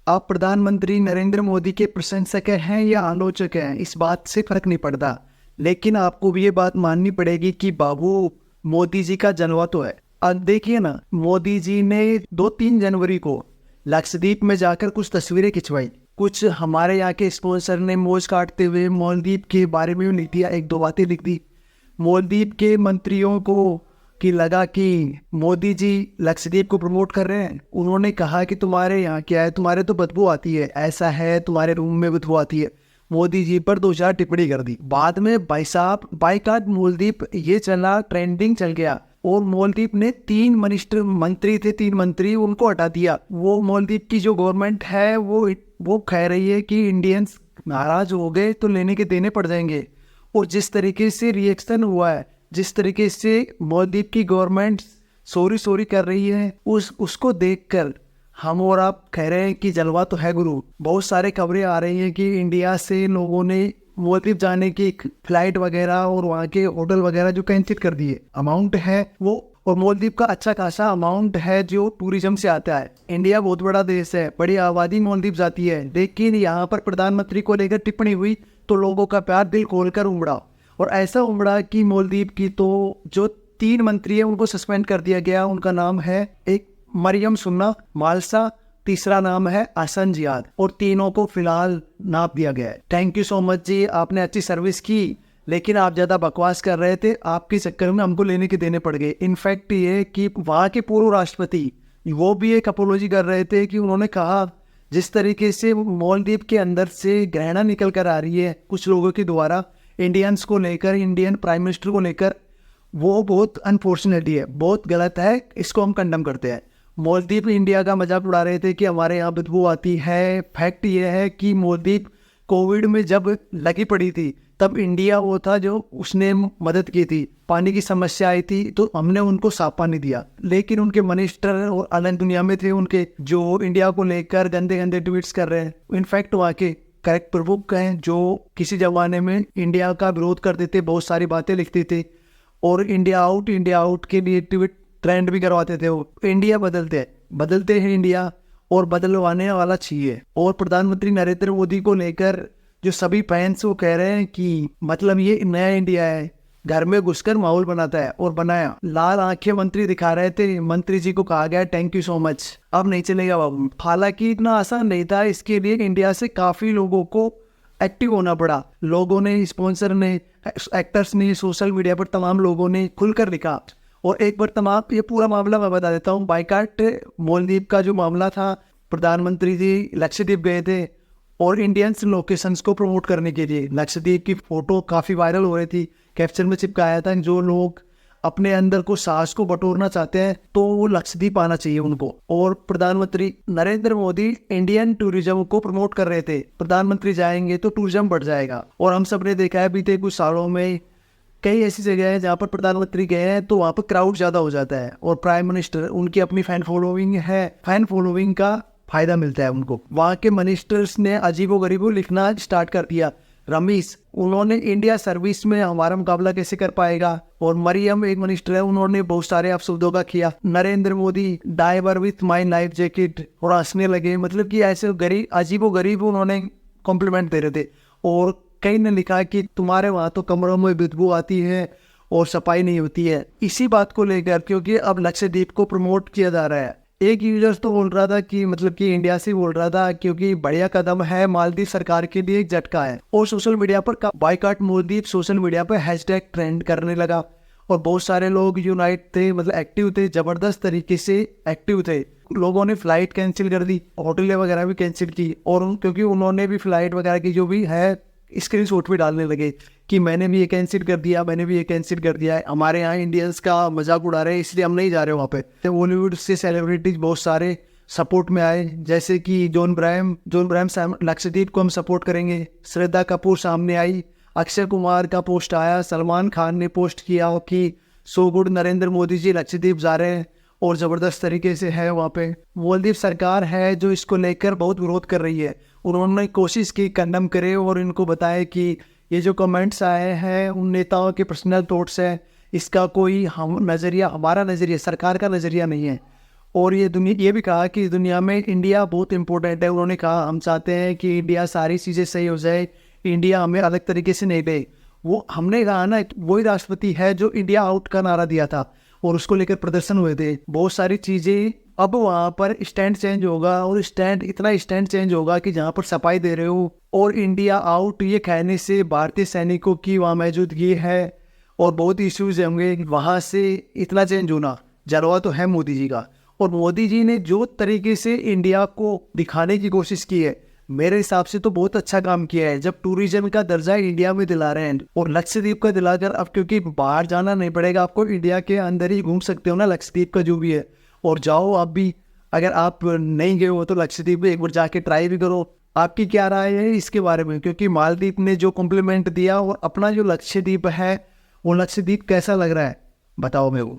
आप प्रधानमंत्री नरेंद्र मोदी के प्रशंसक हैं या आलोचक हैं, इस बात से फर्क नहीं पड़ता। लेकिन आपको भी ये बात माननी पड़ेगी कि बाबू मोदी जी का जलवा तो है। अब देखिए ना, मोदी जी ने 2-3 जनवरी को लक्षद्वीप में जाकर कुछ तस्वीरें खिंचवाई। कुछ हमारे यहाँ के स्पॉन्सर ने मौज काटते हुए मालदीव के बारे में लिख दिया, 1-2 बातें लिख दी। मालदीव के मंत्रियों को कि लगा कि मोदी जी लक्षद्वीप को प्रमोट कर रहे हैं। उन्होंने कहा कि तुम्हारे यहाँ क्या है, तुम्हारे तो बदबू आती है, ऐसा है तुम्हारे रूम में बदबू आती है। मोदी जी पर 2-4 टिप्पणी कर दी। बाद में भाई साहब बाइकाट मालदीव ये चला, ट्रेंडिंग चल गया। और मालदीव ने 3 मंत्री थे, 3 मंत्री, उनको हटा दिया। वो मालदीव की जो गवर्नमेंट है वो कह रही है कि इंडियंस नाराज हो गए तो लेने के देने पड़ जाएंगे। और जिस तरीके से रिएक्शन हुआ है, जिस तरीके से मालदीव की गवर्नमेंट सॉरी कर रही है, उसको देखकर हम और आप कह रहे हैं कि जलवा तो है गुरु। बहुत सारे खबरें आ रही हैं कि इंडिया से लोगों ने मालदीव जाने की फ्लाइट वगैरह और वहाँ के होटल वगैरह जो कैंसिल कर दिए। अमाउंट है वो, और मालदीव का अच्छा खासा अमाउंट है जो टूरिज्म से आता है। इंडिया बहुत बड़ा देश है, बड़ी आबादी मालदीव जाती है, लेकिन यहाँ पर प्रधानमंत्री को लेकर टिप्पणी हुई तो लोगों का प्यार दिल खोलकर उमड़ा। और ऐसा उमड़ा कि मालदीव की तो जो 3 मंत्री है उनको सस्पेंड कर दिया गया। उनका नाम है, एक मरियम सुन्ना मालसा, तीसरा नाम है अहसन जियाद, और तीनों को फिलहाल नाप दिया गया है। थैंक यू सो मच जी, आपने अच्छी सर्विस की, लेकिन आप ज़्यादा बकवास कर रहे थे। आपके चक्कर में हमको लेने के देने पड़ गए। इनफैक्ट ये कि वहाँ के पूर्व राष्ट्रपति वो भी एक अपोलॉजी कर रहे थे कि उन्होंने कहा जिस तरीके से मालदीव के अंदर से ग्रहणा निकल कर आ रही है कुछ लोगों के द्वारा इंडियंस को लेकर, इंडियन प्राइम मिनिस्टर को लेकर, वो बहुत अनफॉर्चुनेटली है, बहुत गलत है। इसको हम कंडम करते हैं। मालदीव इंडिया का मजाक उड़ा रहे थे कि हमारे यहाँ बदबू आती है। फैक्ट ये है कि मालदीव कोविड में जब लगी पड़ी थी तब इंडिया वो था जो उसने मदद की थी। पानी की समस्या आई थी तो हमने उनको साफ पानी दिया। लेकिन उनके मिनिस्टर और अलग दुनिया में थे उनके, जो इंडिया को लेकर गंदे गंदे ट्वीट्स कर रहे हैं। इनफैक्ट वहाँ के करेक्ट प्रमुख हैं जो किसी जमाने में इंडिया का विरोध करते थे, बहुत सारी बातें लिखते थे और इंडिया आउट के लिए ट्वीट ट्रेंड भी करवाते थे। वो इंडिया बदलते हैं इंडिया, और बदलवाने वाला चाहिए। और प्रधानमंत्री नरेंद्र मोदी को लेकर जो सभी फैंस वो कह रहे हैं कि मतलब ये नया इंडिया है, घर में घुसकर माहौल बनाता है, और बनाया। लाल आंखें मंत्री दिखा रहे थे। मंत्री जी को कहा गया थैंक यू सो मच, अब नहीं चलेगा बाबू। हालांकि इतना आसान नहीं था, इसके लिए इंडिया से काफी लोगों को एक्टिव होना पड़ा। लोगों ने, स्पॉन्सर ने, एक्टर्स ने, सोशल मीडिया पर तमाम लोगों ने खुलकर लिखा। और एक बार तमाम ये पूरा मामला मैं बता देता हूँ। बाइकाट मालदीव का जो मामला था, प्रधानमंत्री जी लक्षद्वीप गए थे और इंडियंस लोकेशंस को प्रमोट करने के लिए लक्षद्वीप की फोटो काफ़ी वायरल हो रही थी। कैप्शन में चिपकाया था जो लोग अपने अंदर को साहस को बटोरना चाहते हैं तो वो लक्षद्वीप आना चाहिए उनको। और प्रधानमंत्री नरेंद्र मोदी इंडियन टूरिज्म को प्रमोट कर रहे थे। प्रधानमंत्री जाएंगे तो टूरिज्म बढ़ जाएगा। और हम सब ने देखा है बीते कुछ सालों में कई ऐसी जगह है जहाँ पर प्रधानमंत्री गए हैं तो वहाँ पर क्राउड ज़्यादा हो जाता है, और प्राइम मिनिस्टर, उनकी अपनी फैन फॉलोइंग है, फैन फॉलोइंग का फायदा मिलता है उनको। वहाँ के मिनिस्टर्स ने अजीबोगरीबो लिखना स्टार्ट कर दिया। रमीश, उन्होंने इंडिया सर्विस में हमारा मुकाबला कैसे कर पाएगा। और मरियम एक मिनिस्टर है, उन्होंने बहुत सारे अपशब्दों का किया। Narendra Modi diver with my life jacket, और हंसने लगे। मतलब कि ऐसे अजीबोगरीब उन्होंने कॉम्प्लीमेंट दे रहे थे। और कई ने लिखा कि तुम्हारे वहाँ तो कमरों में बदबू आती है और सफाई नहीं होती है। इसी बात को लेकर, क्योंकि अब लक्षद्वीप को प्रमोट किया जा रहा है, एक यूजर्स तो बोल रहा था कि मतलब कि इंडिया से बोल रहा था क्योंकि बढ़िया कदम है, मालदीव सरकार के लिए एक झटका है। और सोशल मीडिया पर बाइकाट मालदीव सोशल मीडिया पर हैशटैग ट्रेंड करने लगा और बहुत सारे लोग यूनाइट थे, मतलब एक्टिव थे, जबरदस्त तरीके से एक्टिव थे। लोगों ने फ्लाइट कैंसिल कर दी, होटलें वगैरह भी कैंसिल की। और क्योंकि उन्होंने भी फ्लाइट वगैरह की जो भी है स्क्रीनशॉट भी डालने लगे कि मैंने भी ये कैंसिल कर दिया, मैंने भी ये कैंसिल कर दिया है, हमारे यहाँ इंडियंस का मजाक उड़ा रहे हैं इसलिए हम नहीं जा रहे वहाँ पे। तो बॉलीवुड से सेलिब्रिटीज बहुत सारे सपोर्ट में आए, जैसे कि जॉन ब्राह्म लक्षद्वीप को हम सपोर्ट करेंगे। श्रद्धा कपूर सामने आई, अक्षय कुमार का पोस्ट आया, सलमान खान ने पोस्ट किया कि सो गुड, नरेंद्र मोदी जी लक्षद्वीप जा रहे हैं और ज़बरदस्त तरीके से है वहाँ पे। मालदीव सरकार है जो इसको लेकर बहुत विरोध कर रही है। उन्होंने कोशिश की कंडम करे और इनको बताया कि ये जो कमेंट्स आए हैं उन नेताओं के पर्सनल थॉट्स हैं, इसका कोई हम नज़रिया, हमारा नज़रिया, सरकार का नज़रिया नहीं है। और ये भी कहा कि दुनिया में इंडिया बहुत इंपॉर्टेंट है। उन्होंने कहा हम चाहते हैं कि इंडिया सारी चीज़ें सही हो जाए, इंडिया हमें अलग तरीके से नहीं ले। वो हमने कहा ना, वही राष्ट्रपति है जो इंडिया आउट का नारा दिया था और उसको लेकर प्रदर्शन हुए थे, बहुत सारी चीज़ें। अब वहाँ पर स्टैंड चेंज होगा और इतना स्टैंड चेंज होगा कि जहाँ पर सफाई दे रहे हो और इंडिया आउट ये कहने से भारतीय सैनिकों की वहाँ मौजूदगी है और बहुत इश्यूज होंगे, वहाँ से इतना चेंज होना जलवा तो है मोदी जी का। और मोदी जी ने जो तरीके से इंडिया को दिखाने की कोशिश की है, मेरे हिसाब से तो बहुत अच्छा काम किया है। जब टूरिज्म का दर्जा इंडिया में दिला रहे हैं और लक्षद्वीप का दिलाकर, अब क्योंकि बाहर जाना नहीं पड़ेगा आपको, इंडिया के अंदर ही घूम सकते हो ना लक्षद्वीप का जो भी है। और जाओ आप भी, अगर आप नहीं गए हो तो लक्षद्वीप एक बार जाके ट्राई भी करो। आपकी क्या राय है इसके बारे में? क्योंकि मालदीप ने जो कॉम्प्लीमेंट दिया और अपना जो लक्षद्वीप है, वो लक्षद्वीप कैसा लग रहा है बताओ मेरे को।